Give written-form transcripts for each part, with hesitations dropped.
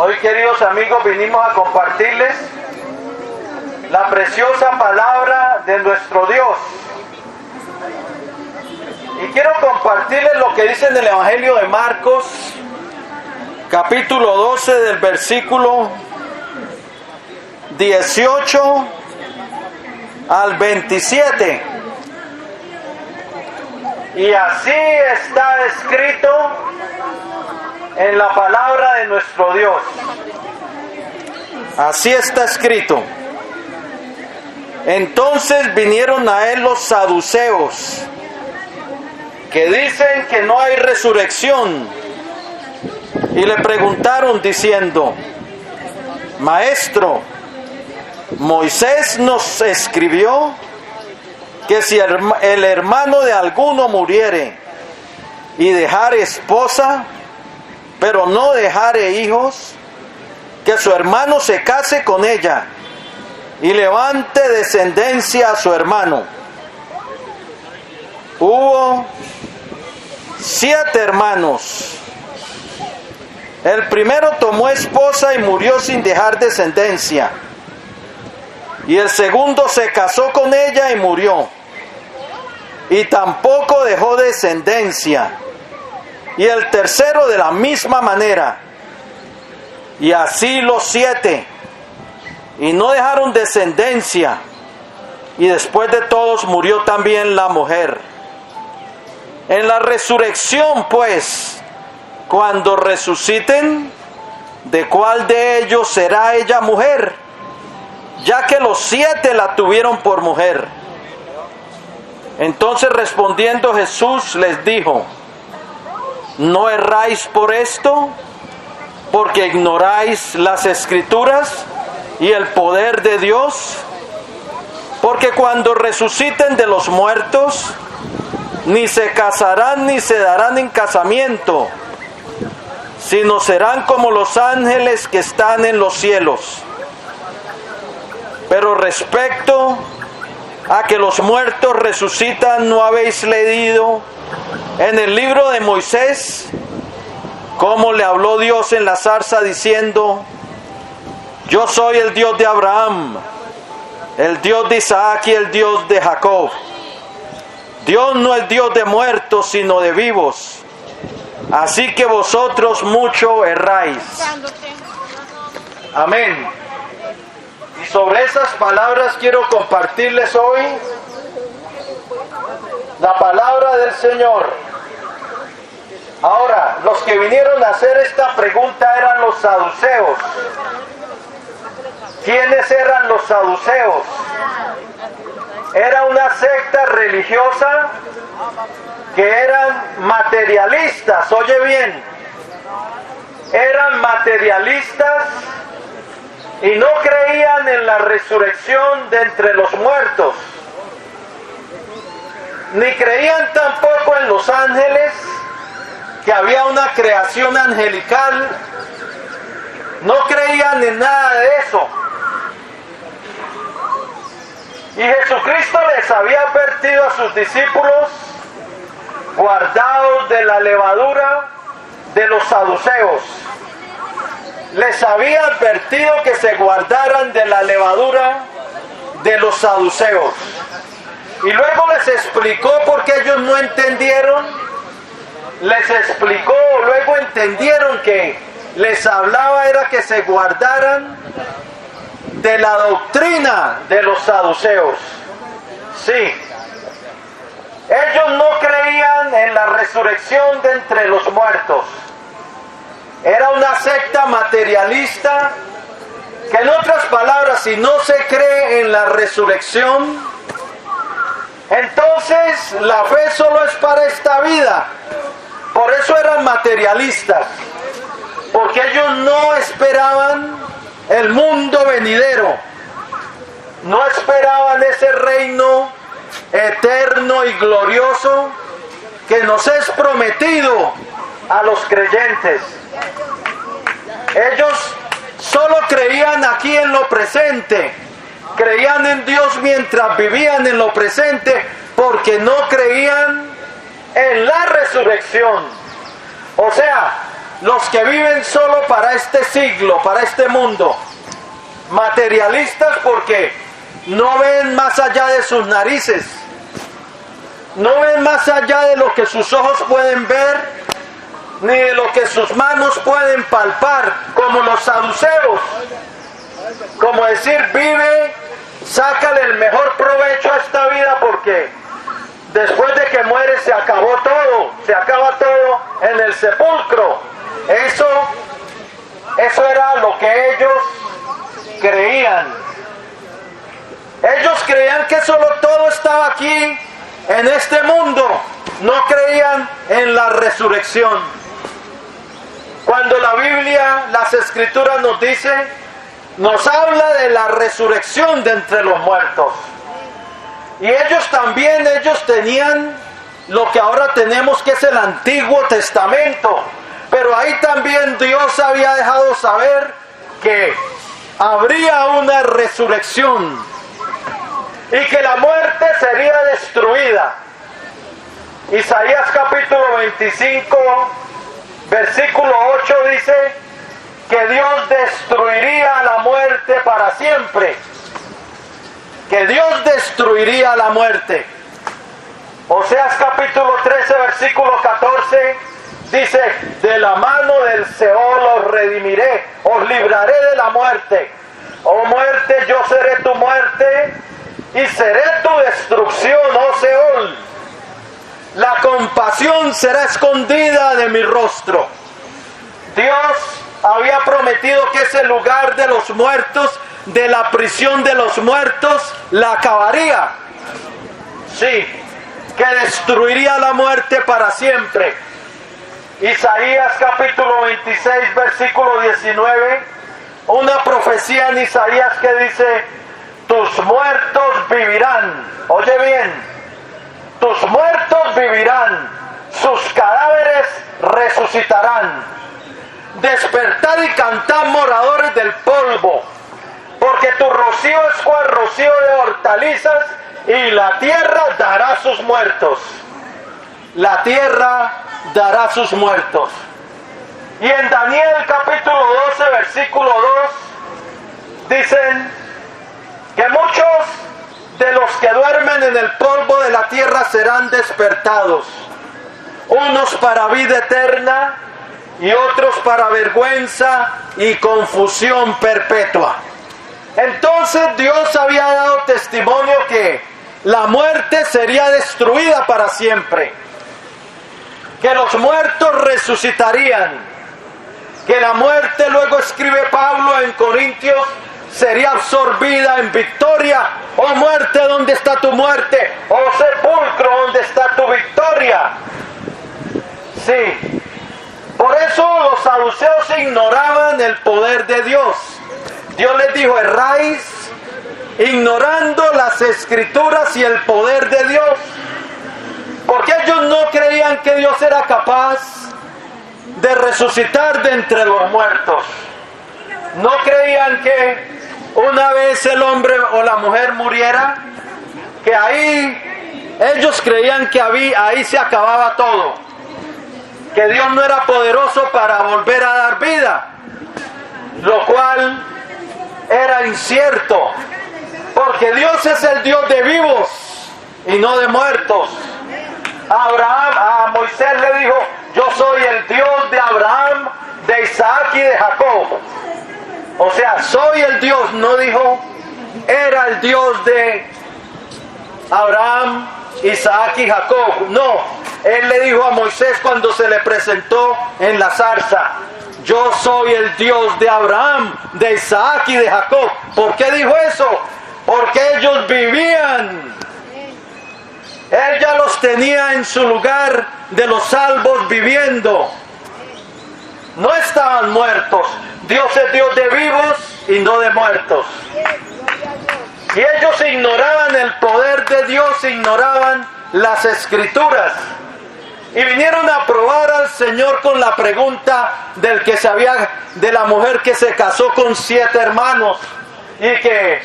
Hoy, queridos amigos, vinimos a compartirles la preciosa palabra de nuestro Dios. Y quiero compartirles lo que dice en el Evangelio de Marcos, capítulo 12, del versículo 18 al 27. Y así está escrito en la palabra de nuestro Dios. Así está escrito. Entonces vinieron a él los saduceos, que dicen que no hay resurrección, y le preguntaron diciendo: Maestro, Moisés nos escribió que si el hermano de alguno muriere y dejare esposa, pero no dejare hijos, que su hermano se case con ella y levante descendencia a su hermano. Hubo 7 hermanos. El primero tomó esposa y murió sin dejar descendencia. Y el segundo se casó con ella y murió, y tampoco dejó descendencia. Y el tercero de la misma manera. Y así los 7. Y no dejaron descendencia. Y después de todos murió también la mujer. En la resurrección, pues, cuando resuciten, ¿de cuál de ellos será ella mujer? Ya que los 7 la tuvieron por mujer. Entonces respondiendo Jesús les dijo: ¿No erráis por esto? Porque ignoráis las Escrituras y el poder de Dios. Porque cuando resuciten de los muertos, ni se casarán ni se darán en casamiento, sino serán como los ángeles que están en los cielos. Pero respecto a que los muertos resucitan, ¿no habéis leído en el libro de Moisés cómo le habló Dios en la zarza diciendo: Yo soy el Dios de Abraham, el Dios de Isaac y el Dios de Jacob? Dios no es Dios de muertos, sino de vivos. Así que vosotros mucho erráis. Amén. Y sobre esas palabras quiero compartirles hoy la palabra del Señor. Ahora, los que vinieron a hacer esta pregunta eran los saduceos. ¿Quiénes eran los saduceos? Era una secta religiosa que eran materialistas. Oye bien, eran materialistas y no creían en la resurrección de entre los muertos, ni creían tampoco en los ángeles, que había una creación angelical. No creían en nada de eso. Y Jesucristo les había advertido a sus discípulos: guardaos de la levadura de los saduceos. Les había advertido que se guardaran de la levadura de los saduceos. Y luego les explicó por qué ellos no entendieron. Les explicó, luego entendieron que les hablaba era que se guardaran de la doctrina de los saduceos. Sí. Ellos no creían en la resurrección de entre los muertos. Era una secta materialista que, en otras palabras, si no se cree en la resurrección, entonces la fe solo es para esta vida. Por eso eran materialistas, porque ellos no esperaban el mundo venidero, no esperaban ese reino eterno y glorioso que nos es prometido a los creyentes. Ellos solo creían aquí en lo presente, creían en Dios mientras vivían en lo presente, porque no creían en la resurrección. O sea, los que viven solo para este siglo, para este mundo. Materialistas porque no ven más allá de sus narices, no ven más allá de lo que sus ojos pueden ver, ni de lo que sus manos pueden palpar, como los saduceos. Como decir, vive, sácale el mejor provecho a esta vida porque después de que muere se acabó todo, se acaba todo en el sepulcro. Eso era lo que ellos creían. Ellos creían que solo todo estaba aquí en este mundo, no creían en la resurrección. Cuando la Biblia, las Escrituras nos habla de la resurrección de entre los muertos. Y ellos tenían lo que ahora tenemos, que es el Antiguo Testamento. Pero ahí también Dios había dejado saber que habría una resurrección y que la muerte sería destruida. Isaías capítulo 25, versículo 8 dice que Dios destruiría la muerte para siempre. Que Dios destruiría la muerte. Oseas capítulo 13, versículo 14 dice: de la mano del Seol os redimiré, os libraré de la muerte. Oh muerte, yo seré tu muerte y seré tu destrucción, oh Seol. La compasión será escondida de mi rostro. Dios había prometido que ese lugar de los muertos, de la prisión de los muertos, la acabaría. Sí, que destruiría la muerte para siempre. Isaías capítulo 26, versículo 19, una profecía en Isaías que dice: tus muertos vivirán. Oye bien, tus muertos vivirán, sus cadáveres resucitarán. Despertad y cantad, moradores del polvo, porque tu rocío es cual rocío de hortalizas, y la tierra dará sus muertos. La tierra dará sus muertos. Y en Daniel capítulo 12, versículo 2, dicen que muchos de los que duermen en el polvo de la tierra serán despertados, unos para vida eterna y otros para vergüenza y confusión perpetua. Entonces Dios había dado testimonio que la muerte sería destruida para siempre, que los muertos resucitarían, que la muerte, luego escribe Pablo en Corintios, sería absorbida en victoria. Oh muerte, ¿dónde está tu muerte? Oh sepulcro, ¿dónde está tu victoria? Sí, por eso los saduceos ignoraban el poder de Dios. Dios les dijo: erráis ignorando las Escrituras y el poder de Dios, porque ellos no creían que Dios era capaz de resucitar de entre los muertos. No creían que una vez el hombre o la mujer muriera, que ahí, ellos creían que ahí se acababa todo, que Dios no era poderoso para volver a dar vida, lo cual era incierto, porque Dios es el Dios de vivos y no de muertos. A Moisés le dijo: yo soy el Dios de Abraham, de Isaac y de Jacob. O sea, soy el Dios, no dijo era el Dios de Abraham, Isaac y Jacob. No, él le dijo a Moisés cuando se le presentó en la zarza: yo soy el Dios de Abraham, de Isaac y de Jacob. ¿Por qué dijo eso? Porque ellos vivían. Él ya los tenía en su lugar de los salvos viviendo. No estaban muertos. Dios es Dios de vivos y no de muertos. Y ellos ignoraban el poder de Dios, ignoraban las Escrituras. Y vinieron a probar al Señor con la pregunta de la mujer que se casó con 7 hermanos. Y que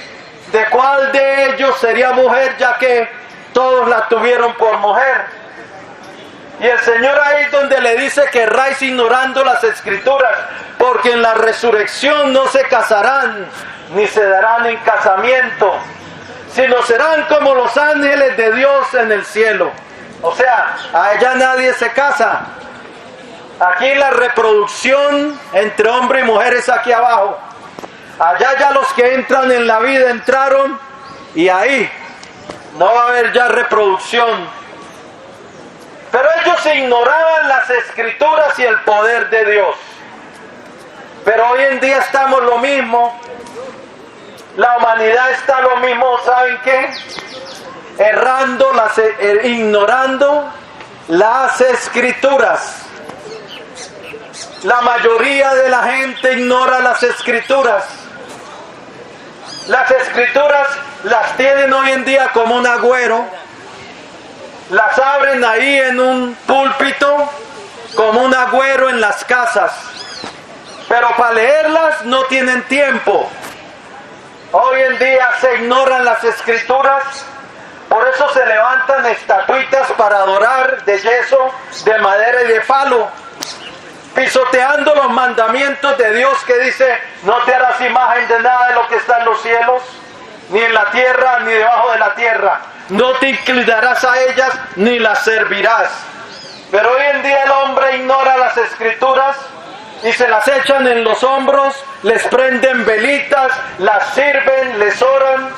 de cuál de ellos sería mujer, ya que todos la tuvieron por mujer. Y el Señor ahí donde le dice que erráis ignorando las Escrituras, porque en la resurrección no se casarán, ni se darán en casamiento, sino serán como los ángeles de Dios en el cielo. O sea, allá nadie se casa. Aquí la reproducción entre hombre y mujer es aquí abajo. Allá ya los que entran en la vida entraron, y ahí no va a haber ya reproducción. Pero ellos ignoraban las Escrituras y el poder de Dios. Pero hoy en día estamos lo mismo. La humanidad está lo mismo, ¿saben qué? Errando, ignorando las Escrituras. La mayoría de la gente ignora las Escrituras. Las Escrituras las tienen hoy en día como un agüero. Las abren ahí en un púlpito como un agüero en las casas. Pero para leerlas no tienen tiempo. Hoy en día se ignoran las Escrituras. Por eso se levantan estatuitas para adorar de yeso, de madera y de palo, pisoteando los mandamientos de Dios que dice: no te harás imagen de nada de lo que está en los cielos, ni en la tierra, ni debajo de la tierra. No te inclinarás a ellas, ni las servirás. Pero hoy en día el hombre ignora las Escrituras y se las echan en los hombros, les prenden velitas, las sirven, les oran,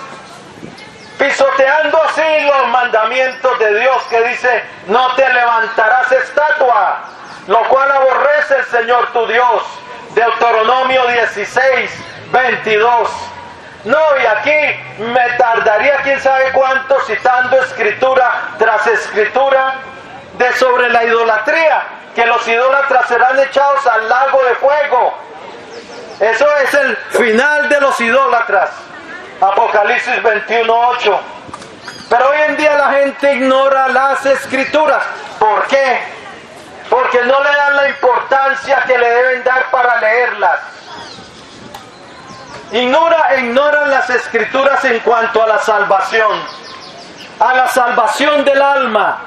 pisoteando así los mandamientos de Dios que dice: no te levantarás estatua, lo cual aborrece el Señor tu Dios. Deuteronomio 16, 22. No, y aquí me tardaría quién sabe cuánto citando escritura tras escritura de sobre la idolatría, que los idólatras serán echados al lago de fuego. Eso es el final de los idólatras. Apocalipsis 21:8. Pero hoy en día la gente ignora las Escrituras. ¿Por qué? Porque no le dan la importancia que le deben dar para leerlas. Ignoran las Escrituras en cuanto a la salvación del alma.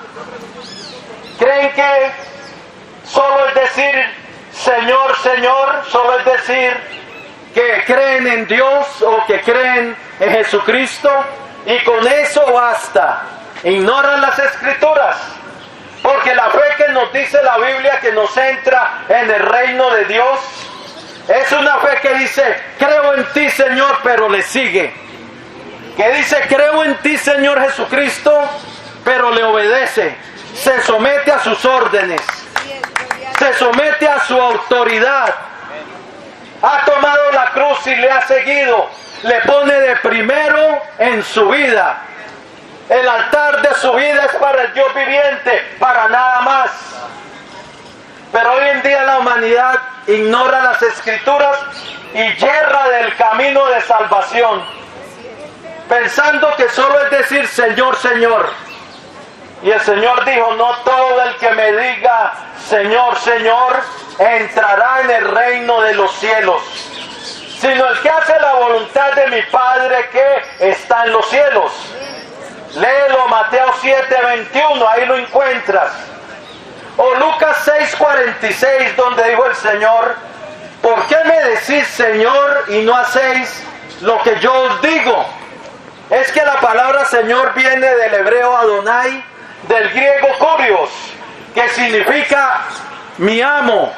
Creen que solo es decir Señor, Señor, solo es decir que creen en Dios o que creen en Jesucristo, y con eso basta. Ignoran las Escrituras, porque la fe que nos dice la Biblia que nos entra en el reino de Dios es una fe que dice: creo en ti, Señor, pero le sigue. Que dice: creo en ti, Señor Jesucristo, pero le obedece. Se somete a sus órdenes. Se somete a su autoridad. Ha tomado la cruz y le ha seguido. Le pone de primero en su vida. El altar de su vida es para el Dios viviente, para nada más. Pero hoy en día la humanidad ignora las Escrituras y yerra del camino de salvación, pensando que solo es decir Señor, Señor. Y el Señor dijo: no todo el que me diga Señor, Señor entrará en el reino de los cielos, sino el que hace la voluntad de mi Padre que está en los cielos. Léelo, Mateo 7:21, ahí lo encuentras. O Lucas 6:46, donde dijo el Señor: ¿por qué me decís Señor y no hacéis lo que yo os digo? Es que la palabra Señor viene del hebreo Adonai, del griego Kurios, que significa mi amo,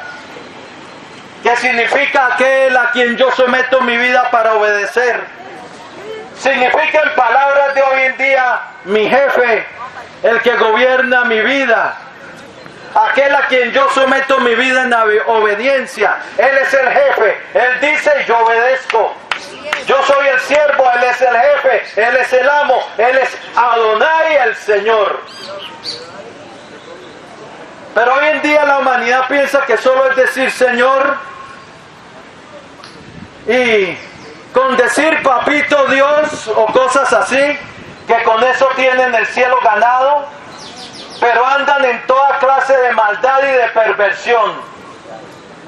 que significa aquel a quien yo someto mi vida para obedecer. Significa en palabras de hoy en día mi jefe, el que gobierna mi vida, aquel a quien yo someto mi vida en obediencia. Él es el jefe, Él dice y yo obedezco. Yo soy el siervo, Él es el jefe, Él es el amo, Él es Adonai, el Señor. Pero hoy en día la humanidad piensa que solo es decir Señor, y con decir papito Dios o cosas así, que con eso tienen el cielo ganado, pero andan en toda clase de maldad y de perversión.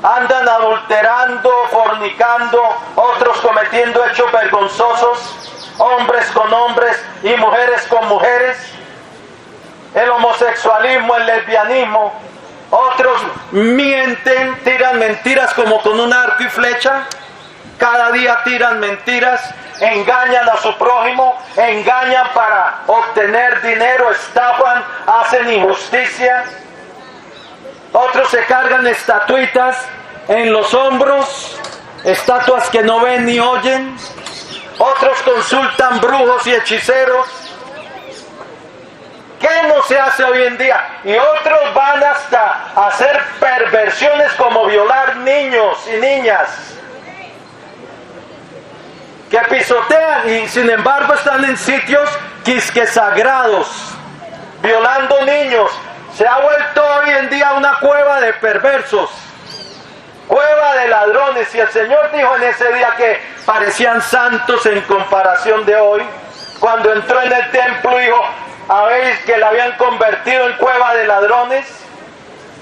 Andan adulterando, fornicando, otros cometiendo hechos vergonzosos, hombres con hombres y mujeres con mujeres. el homosexualismo, el lesbianismo. Otros mienten, tiran mentiras como con un arco y flecha. Cada día tiran mentiras, engañan a su prójimo, engañan para obtener dinero, estafan, hacen injusticia. Otros se cargan estatuitas en los hombros, estatuas que no ven ni oyen. Otros consultan brujos y hechiceros. ¿Qué no se hace hoy en día? Y otros van hasta hacer perversiones como violar niños y niñas, que pisotean y sin embargo están en sitios quisque sagrados, violando niños. Se ha vuelto hoy en día una cueva de perversos, cueva de ladrones. Y el Señor dijo en ese día que parecían santos en comparación de hoy. Cuando entró en el templo, dijo: ¿habéis que la habían convertido en cueva de ladrones?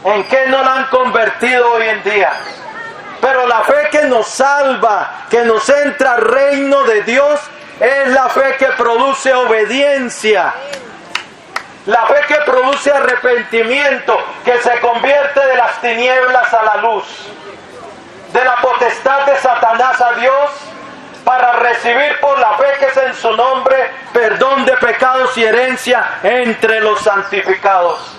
¿En qué no la han convertido hoy en día? Pero la fe que nos salva, que nos entra al reino de Dios, es la fe que produce obediencia. La fe que produce arrepentimiento, que se convierte de las tinieblas a la luz, de la potestad de Satanás a Dios, para recibir por la fe que es en su nombre perdón de pecados y herencia entre los santificados.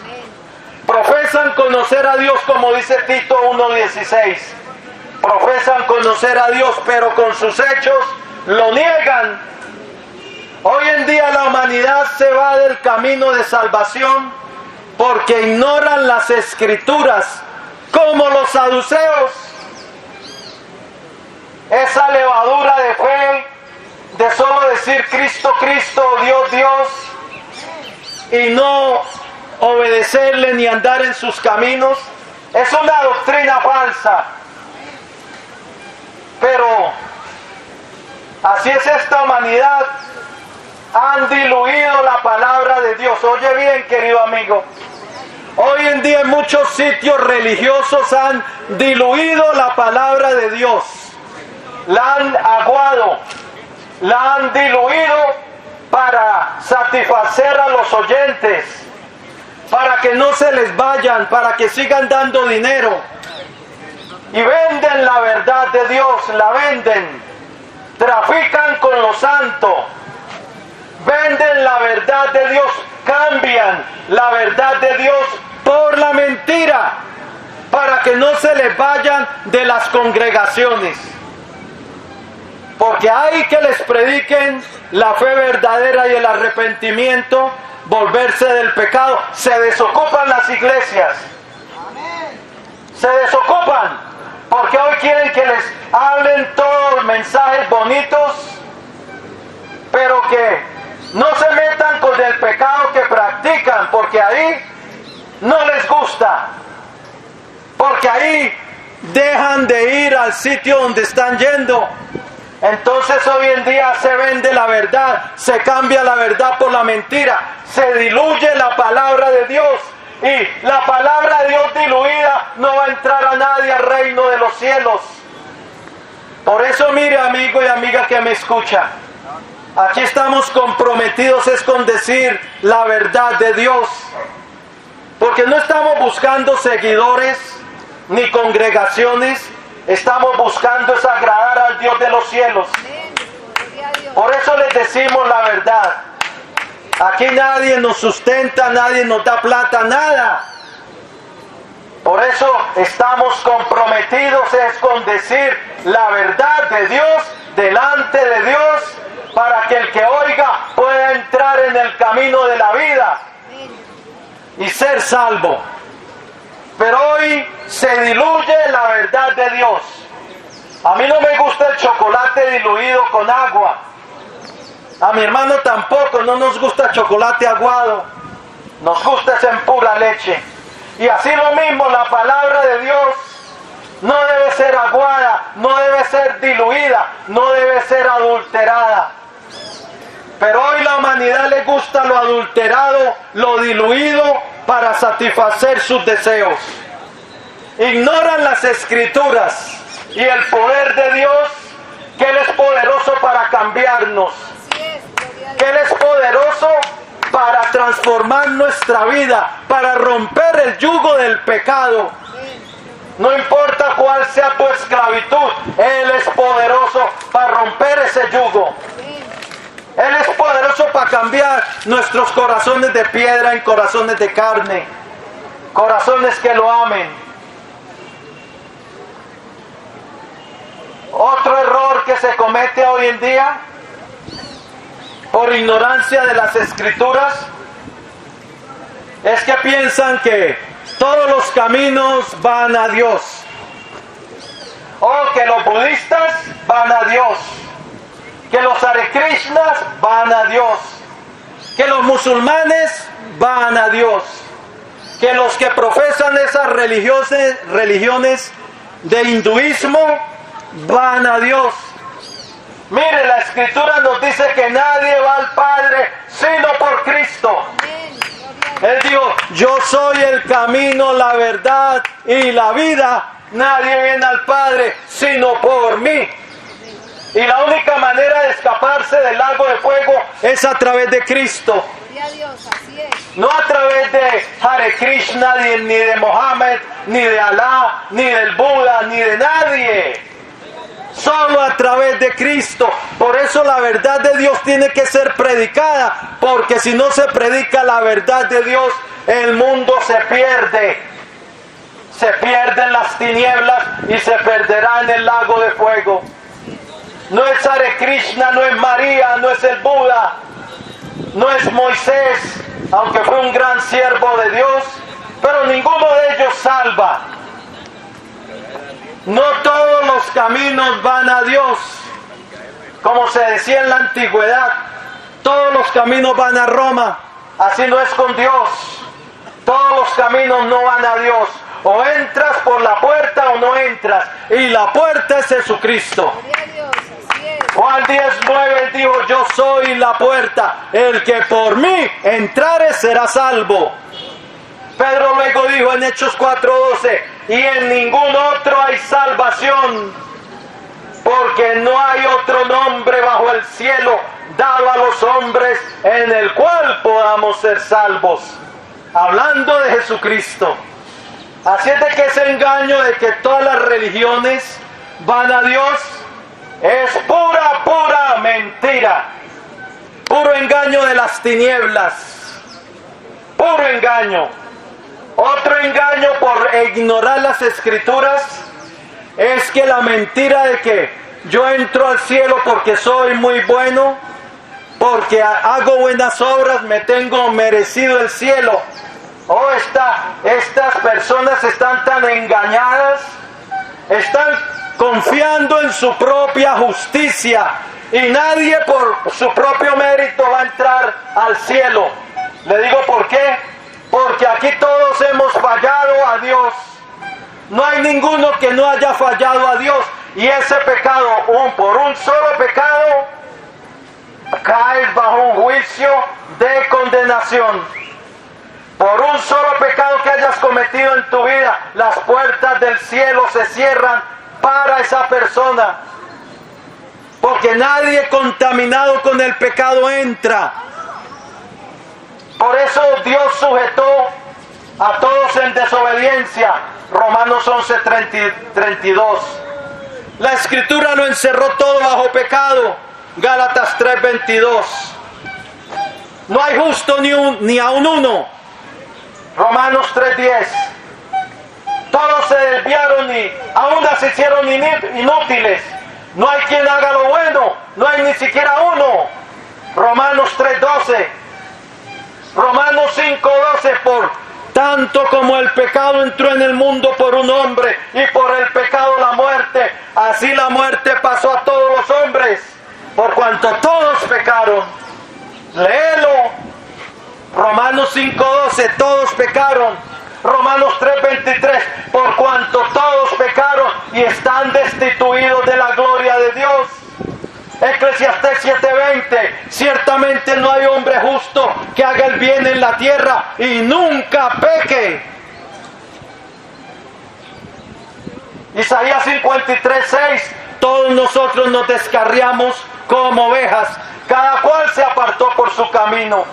Profesan conocer a Dios, como dice Tito 1:16. Profesan conocer a Dios, pero con sus hechos lo niegan. Hoy en día la humanidad se va del camino de salvación porque ignoran las Escrituras, como los saduceos. Esa levadura de fe, de solo decir Cristo, Cristo, Dios, Dios, y no obedecerle ni andar en sus caminos, es una doctrina falsa. Pero así es esta humanidad. Han diluido la palabra de Dios. Oye bien, querido amigo. Hoy en día en muchos sitios religiosos han diluido la palabra de Dios. La han aguado, la han diluido para satisfacer a los oyentes, para que no se les vayan, para que sigan dando dinero. Y venden la verdad de Dios, la venden. Trafican con lo santo. Venden la verdad de Dios, cambian la verdad de Dios por la mentira, para que no se les vayan de las congregaciones. Porque hay que les prediquen la fe verdadera y el arrepentimiento, volverse del pecado. Se desocupan las iglesias. Se desocupan. Porque hoy quieren que les hablen todos mensajes bonitos, pero que no se metan con el pecado que practican, porque ahí no les gusta. Porque ahí dejan de ir al sitio donde están yendo. Entonces hoy en día se vende la verdad, se cambia la verdad por la mentira, se diluye la palabra de Dios, y la palabra de Dios diluida no va a entrar a nadie al reino de los cielos. Por eso, mire, amigo y amiga que me escucha, aquí estamos comprometidos es con decir la verdad de Dios, porque no estamos buscando seguidores ni congregaciones. Estamos buscando es agradar al Dios de los cielos. Por eso les decimos la verdad. Aquí nadie nos sustenta, nadie nos da plata, nada. Por eso estamos comprometidos es con decir la verdad de Dios delante de Dios, para que el que oiga pueda entrar en el camino de la vida y ser salvo. Pero hoy se diluye la verdad de Dios. A mí no me gusta el chocolate diluido con agua. A mi hermano tampoco, no nos gusta el chocolate aguado. Nos gusta es en pura leche. Y así lo mismo, la palabra de Dios no debe ser aguada, no debe ser diluida, no debe ser adulterada. Pero hoy la humanidad le gusta lo adulterado, lo diluido, para satisfacer sus deseos. Ignoran las Escrituras y el poder de Dios, que Él es poderoso para cambiarnos, que Él es poderoso para transformar nuestra vida, para romper el yugo del pecado. No importa cuál sea tu esclavitud, Él es poderoso para romper ese yugo. Él es poderoso para cambiar nuestros corazones de piedra en corazones de carne, corazones que lo amen. Otro error que se comete hoy en día, por ignorancia de las Escrituras, es que piensan que todos los caminos van a Dios, o que los budistas van a Dios, que los Hare Krishnas van a Dios, que los musulmanes van a Dios, que los que profesan esas religiones de hinduismo van a Dios. Mire, la Escritura nos dice que nadie va al Padre sino por Cristo. Él dijo, yo soy el camino, la verdad y la vida. Nadie viene al Padre sino por mí. Y la única manera de escaparse del lago de fuego es a través de Cristo. No a través de Hare Krishna, ni de Mohammed, ni de Alá, ni del Buda, ni de nadie. Solo a través de Cristo. Por eso la verdad de Dios tiene que ser predicada, porque si no se predica la verdad de Dios, el mundo se pierde. Se pierde en las tinieblas y se perderá en el lago de fuego. No es Hare Krishna, no es María, no es el Buda, no es Moisés, aunque fue un gran siervo de Dios, pero ninguno de ellos salva. No todos los caminos van a Dios. Como se decía en la antigüedad, todos los caminos van a Roma. Así no es con Dios. Todos los caminos no van a Dios. O entras por la puerta o no entras. Y la puerta es Jesucristo. Juan 10:9 dijo, yo soy la puerta. El que por mí entrare será salvo. Pedro luego dijo en Hechos 4:12, y en ningún otro hay salvación, porque no hay otro nombre bajo el cielo dado a los hombres en el cual podamos ser salvos. Hablando de Jesucristo. Así es de que ese engaño de que todas las religiones van a Dios es pura mentira. Puro engaño de las tinieblas. Puro engaño. Otro engaño por ignorar las Escrituras es que la mentira de que yo entro al cielo porque soy muy bueno, porque hago buenas obras, me tengo merecido el cielo. Oh, estas personas están tan engañadas, están confiando en su propia justicia y nadie por su propio mérito va a entrar al cielo. Le digo por qué. Porque aquí todos hemos fallado a Dios. No hay ninguno que no haya fallado a Dios. Y ese pecado, por un solo pecado, caes bajo un juicio de condenación. Por un solo pecado que hayas cometido en tu vida, las puertas del cielo se cierran para esa persona. Porque nadie contaminado con el pecado entra. Por eso Dios sujetó a todos en desobediencia. Romanos 11:32. La Escritura lo encerró todo bajo pecado. Gálatas 3:22. No hay justo ni aun uno. Romanos 3:10. Todos se desviaron y aún se hicieron inútiles. No hay quien haga lo bueno. No hay ni siquiera uno. Romanos 3:12. Romanos 5:12, por tanto como el pecado entró en el mundo por un hombre y por el pecado la muerte, así la muerte pasó a todos los hombres, por cuanto todos pecaron. Léelo. Romanos 5:12, todos pecaron. Romanos 3:23, por cuanto todos pecaron y están destituidos de la gloria de Dios. Eclesiastés 7:20, ciertamente no hay hombre justo que haga el bien en la tierra y nunca peque. Isaías 53:6, todos nosotros nos descarriamos como ovejas, cada cual se apartó por su camino,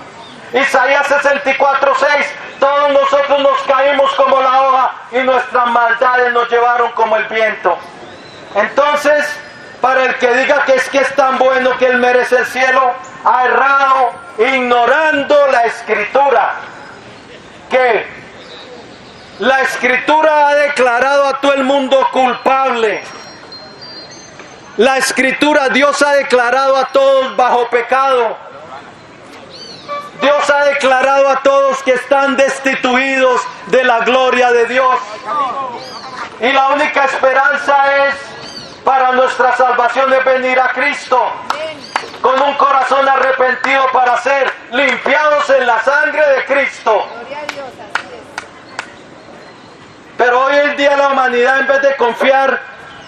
Isaías 64:6, todos nosotros nos caímos como la hoja y nuestras maldades nos llevaron como el viento. Entonces, para el que diga que es tan bueno que él merece el cielo, ha errado ignorando la Escritura, que la Escritura ha declarado a todo el mundo culpable. La Escritura, Dios ha declarado a todos bajo pecado. Dios ha declarado a todos que están destituidos de la gloria de Dios. Y la única esperanza es para nuestra salvación es venir a Cristo con un corazón arrepentido para ser limpiados en la sangre de Cristo. Pero hoy en día la humanidad, en vez de confiar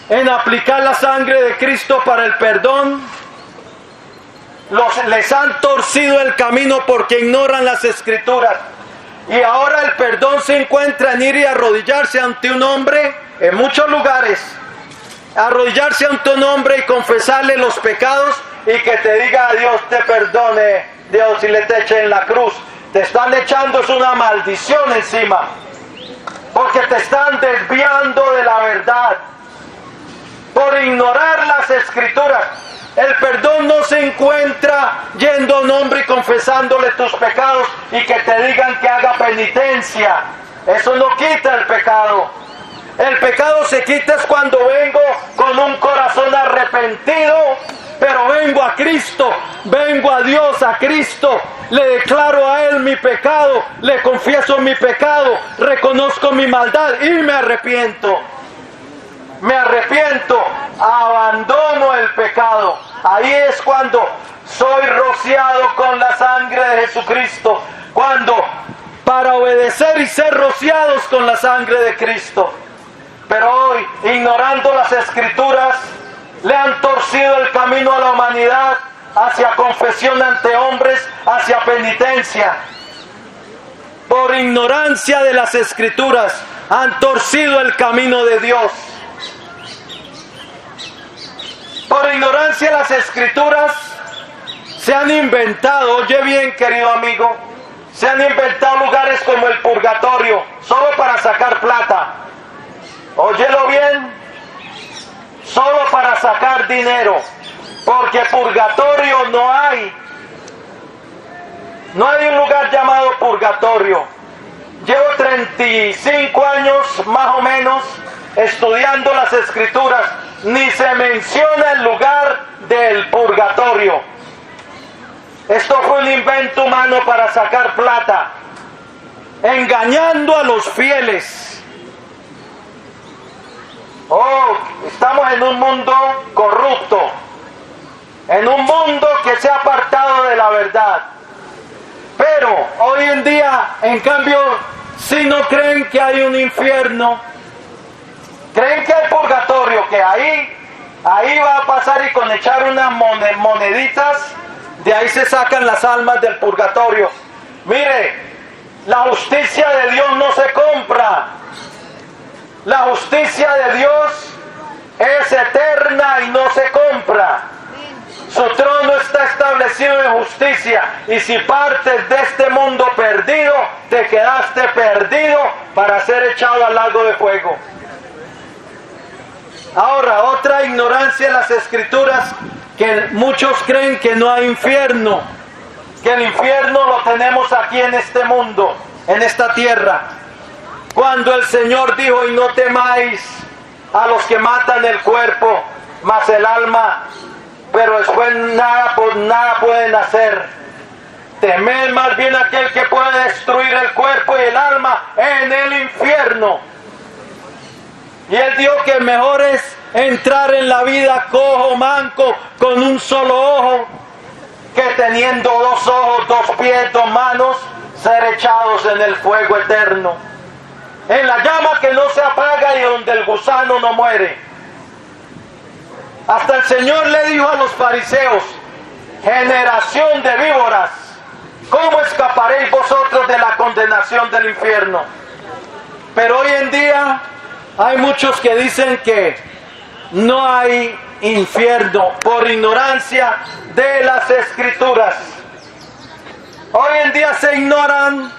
en aplicar la sangre de Cristo para el perdón, les han torcido el camino porque ignoran las Escrituras. Y ahora el perdón se encuentra en ir y arrodillarse ante un hombre en muchos lugares. Arrodillarse ante un hombre y confesarle los pecados y que te diga Dios te perdone, Dios, y le te eche en la cruz. Te están echando es una maldición encima, porque te están desviando de la verdad por ignorar las Escrituras. El perdón no se encuentra yendo a un hombre y confesándole tus pecados y que te digan que haga penitencia. Eso no quita el pecado. El pecado se quita es cuando vengo con un corazón arrepentido, pero vengo a Cristo, vengo a Dios, a Cristo, le declaro a Él mi pecado, le confieso mi pecado, reconozco mi maldad y me arrepiento. Me arrepiento, abandono el pecado. Ahí es cuando soy rociado con la sangre de Jesucristo. Cuando, para obedecer y ser rociados con la sangre de Cristo. Pero hoy, ignorando las Escrituras, le han torcido el camino a la humanidad hacia confesión ante hombres, hacia penitencia. Por ignorancia de las Escrituras, han torcido el camino de Dios. Por ignorancia de las Escrituras se han inventado, oye bien querido amigo, se han inventado lugares como el purgatorio, solo para sacar plata. Óyelo bien, solo para sacar dinero, porque purgatorio no hay. No hay un lugar llamado purgatorio. Llevo 35 años más o menos estudiando las Escrituras. Ni se menciona el lugar del purgatorio. Esto fue un invento humano para sacar plata, engañando a los fieles. Oh, estamos en un mundo corrupto, en un mundo que se ha apartado de la verdad. Pero hoy en día, en cambio, si no creen que hay un infierno, creen que hay purgatorio, que ahí va a pasar y con echar unas moneditas, de ahí se sacan las almas del purgatorio. Mire, la justicia de Dios no se compra. La justicia de Dios es eterna y no se compra. Su trono está establecido en justicia, y si partes de este mundo perdido, te quedaste perdido para ser echado al lago de fuego. Ahora, otra ignorancia de las Escrituras, que muchos creen que no hay infierno, que el infierno lo tenemos aquí en este mundo, en esta tierra. Cuando el Señor dijo, y no temáis a los que matan el cuerpo, mas el alma, pero después nada pueden hacer. Temed más bien aquel que puede destruir el cuerpo y el alma en el infierno. Y Él dijo que mejor es entrar en la vida cojo, manco, con un solo ojo, que teniendo 2 ojos, 2 pies, 2 manos, ser echados en el fuego eterno, en la llama que no se apaga y donde el gusano no muere. Hasta el Señor le dijo a los fariseos, generación de víboras, ¿cómo escaparéis vosotros de la condenación del infierno? Pero hoy en día hay muchos que dicen que no hay infierno por ignorancia de las Escrituras. Hoy en día se ignoran,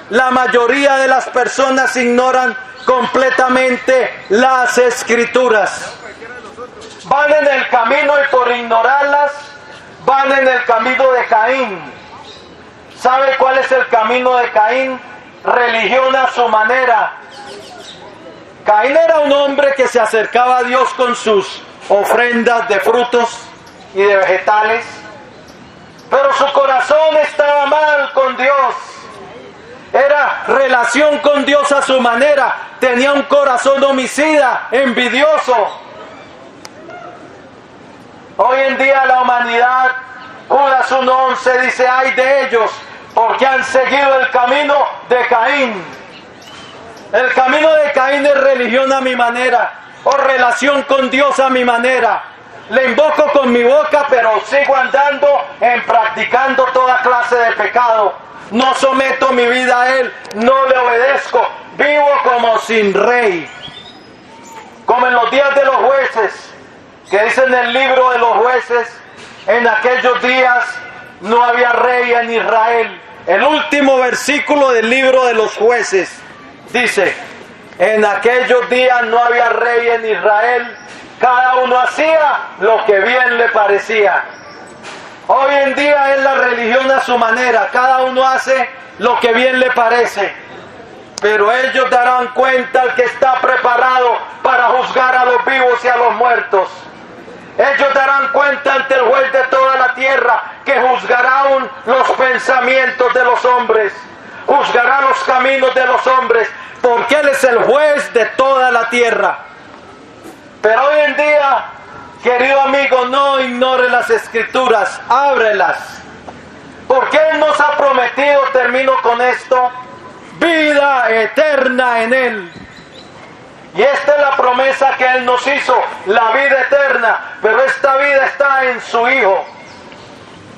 la mayoría de las personas ignoran completamente las Escrituras. Van en el camino y por ignorarlas, van en el camino de Caín. ¿Sabe cuál es el camino de Caín? Religión a su manera. Caín era un hombre que se acercaba a Dios con sus ofrendas de frutos y de vegetales, pero su corazón estaba mal con Dios. Era relación con Dios a su manera. Tenía un corazón homicida, envidioso. Hoy en día la humanidad, Judas 1:11 dice: ay de ellos, porque han seguido el camino de Caín. El camino de Caín es religión a mi manera, o relación con Dios a mi manera. Le invoco con mi boca, pero sigo andando en practicando toda clase de pecado. No someto mi vida a Él, no le obedezco, vivo como sin rey. Como en los días de los jueces, que dice en el libro de los jueces: en aquellos días no había rey en Israel. El último versículo del libro de los jueces dice: en aquellos días no había rey en Israel, cada uno hacía lo que bien le parecía. Hoy en día es la religión a su manera, cada uno hace lo que bien le parece. Pero ellos darán cuenta al que está preparado para juzgar a los vivos y a los muertos. Ellos darán cuenta ante el juez de toda la tierra, que juzgará aún los pensamientos de los hombres, juzgará los caminos de los hombres, porque Él es el juez de toda la tierra. Pero hoy en día, querido amigo, no ignore las Escrituras, ábrelas, porque Él nos ha prometido, termino con esto, vida eterna en Él. Y esta es la promesa que Él nos hizo, la vida eterna, pero esta vida está en su Hijo.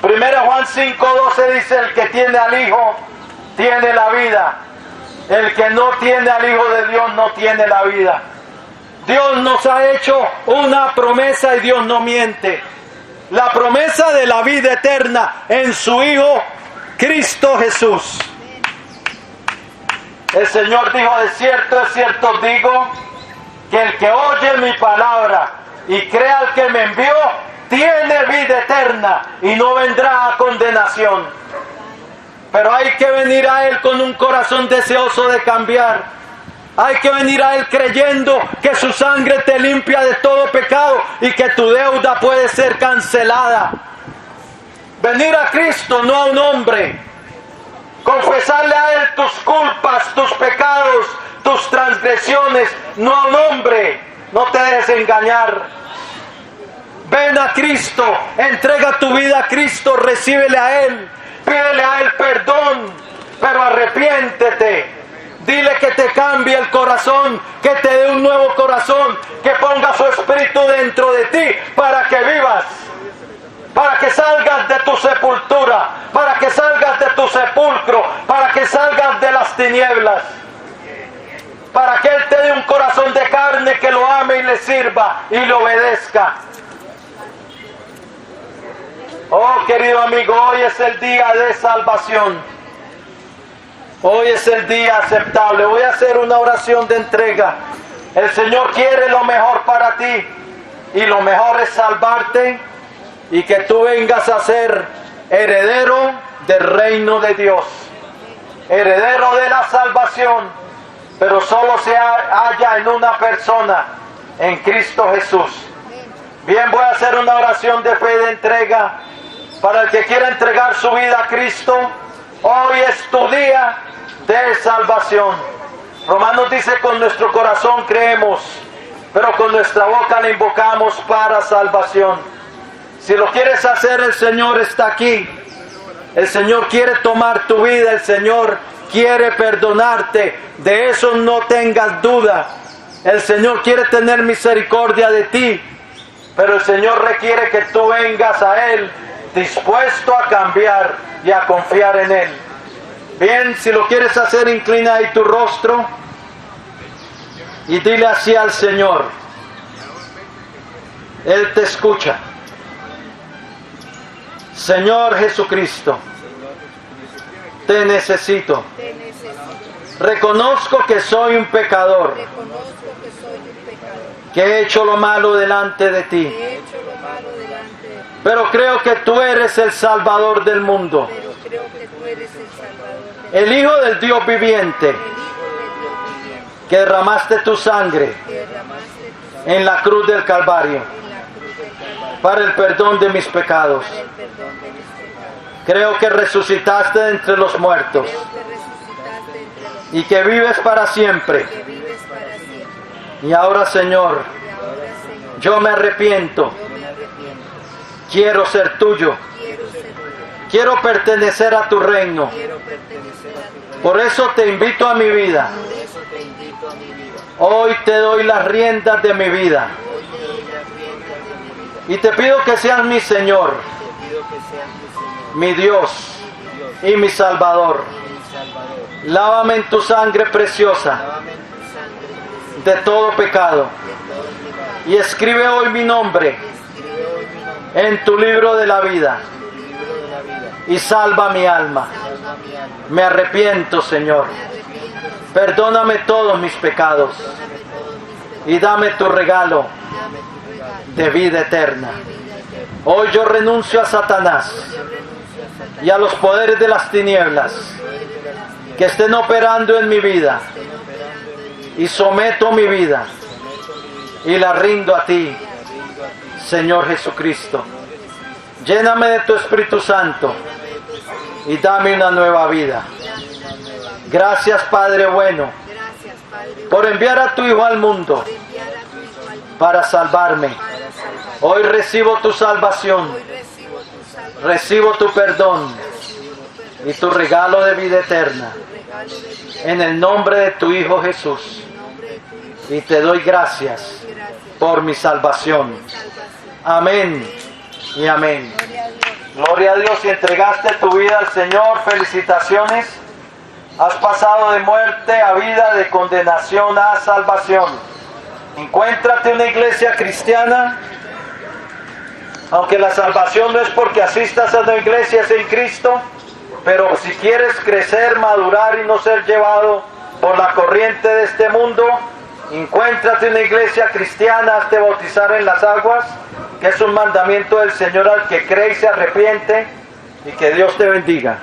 1 Juan 5:12 dice: el que tiene al Hijo, tiene la vida. El que no tiene al Hijo de Dios, no tiene la vida. Dios nos ha hecho una promesa y Dios no miente. La promesa de la vida eterna en su Hijo, Cristo Jesús. El Señor dijo: de cierto os digo, que el que oye mi palabra y crea al que me envió, tiene vida eterna y no vendrá a condenación. Pero hay que venir a Él con un corazón deseoso de cambiar. Hay que venir a Él creyendo que su sangre te limpia de todo pecado y que tu deuda puede ser cancelada. Venir a Cristo, no a un hombre. Confesarle a Él tus culpas, tus pecados, tus transgresiones, no a un hombre. No te dejes engañar. Ven a Cristo, entrega tu vida a Cristo, recíbele a Él, pídele a Él perdón, pero arrepiéntete. Dile que te cambie el corazón, que te dé un nuevo corazón, que ponga su espíritu dentro de ti para que vivas, para que salgas de tu sepultura, para que salgas de tu sepulcro, para que salgas de las tinieblas, para que Él te dé un corazón de carne que lo ame y le sirva y le obedezca. Oh, querido amigo, hoy es el día de salvación. Hoy es el día aceptable. Voy a hacer una oración de entrega. El Señor quiere lo mejor para ti. Y lo mejor es salvarte y que tú vengas a ser heredero del reino de Dios. Heredero de la salvación. Pero solo se halla en una persona, en Cristo Jesús. Bien, voy a hacer una oración de fe de entrega. Para el que quiera entregar su vida a Cristo, hoy es tu día de salvación. Romanos dice: con nuestro corazón creemos, pero con nuestra boca le invocamos para salvación. Si lo quieres hacer, el Señor está aquí. El Señor quiere tomar tu vida, el Señor quiere perdonarte. De eso no tengas duda. El Señor quiere tener misericordia de ti, pero el Señor requiere que tú vengas a Él dispuesto a cambiar y a confiar en Él. Bien, si lo quieres hacer, inclina ahí tu rostro y dile así al Señor. Él te escucha. Señor Jesucristo, Te necesito. te necesito. Reconozco que soy un pecador, Reconozco que soy un pecador, que he hecho lo malo delante de ti. que he hecho lo malo delante de ti, Pero creo que tú eres el Salvador del mundo, pero creo que tú eres el Salvador del el Hijo del Dios viviente, el Hijo de Dios viviente, que derramaste tu sangre que derramaste tu sangre en la cruz del Calvario en la cruz del Calvario para el perdón de mis pecados. para el perdón de mis pecados. Creo que resucitaste de entre los muertos Creo que resucitaste entre los y que vives para siempre. que vives para siempre. Y ahora, Señor, Y ahora, Señor, yo me arrepiento. yo me arrepiento. Quiero ser tuyo. Quiero ser tuyo. Quiero pertenecer a tu reino. Quiero pertenecer a tu reino. Por eso te invito a mi vida. Por eso te invito a mi vida. Hoy te doy las riendas de mi vida. Hoy te doy las riendas de mi vida. Y te pido que seas mi Señor, Te pido que seas mi Señor, mi Dios mi Dios y mi Salvador. y mi Salvador. Lávame en tu sangre preciosa Lávame en tu sangre preciosa de todo pecado. de todo pecado. Y escribe hoy mi nombre Escribe hoy mi nombre en tu libro de la vida. en tu libro de la vida. Y salva mi alma. Salva mi alma. Me arrepiento, Señor. Me arrepiento, Señor. Perdóname todos mis pecados. Perdóname todos mis pecados. Y dame tu regalo Dame tu regalo de vida eterna. de vida eterna. Hoy yo renuncio a Satanás Yo renuncio a Satanás y a los poderes de las tinieblas poder de las tinieblas que estén operando en mi vida. que estén operando en mi vida. Y someto mi vida Someto mi vida y la rindo a ti, y la rindo a ti, Señor Jesucristo. Señor Jesucristo. Lléname de tu Espíritu Santo Lléname de tu espíritu y dame una nueva vida. y dame una nueva vida. Gracias, Padre bueno, Gracias, Padre, por enviar a tu Hijo al mundo por enviar a tu Hijo al mundo para salvarme. para salvarme. Hoy recibo tu salvación, Hoy recibo tu salvación, recibo tu perdón recibo tu perdón, y tu regalo de vida eterna. tu regalo de vida. En el nombre de tu Hijo Jesús. En nombre de tu Hijo, Y te doy gracias gracias por mi salvación. por salvación. Amén y amén. Gloria a Dios. Gloria a Dios, si entregaste tu vida al Señor, felicitaciones. Has pasado de muerte a vida, de condenación a salvación. Encuéntrate una iglesia cristiana, aunque la salvación no es porque asistas a una iglesia, es en Cristo, pero si quieres crecer, madurar y no ser llevado por la corriente de este mundo, encuéntrate una iglesia cristiana, hazte bautizar en las aguas, que es un mandamiento del Señor al que cree y se arrepiente, y que Dios te bendiga.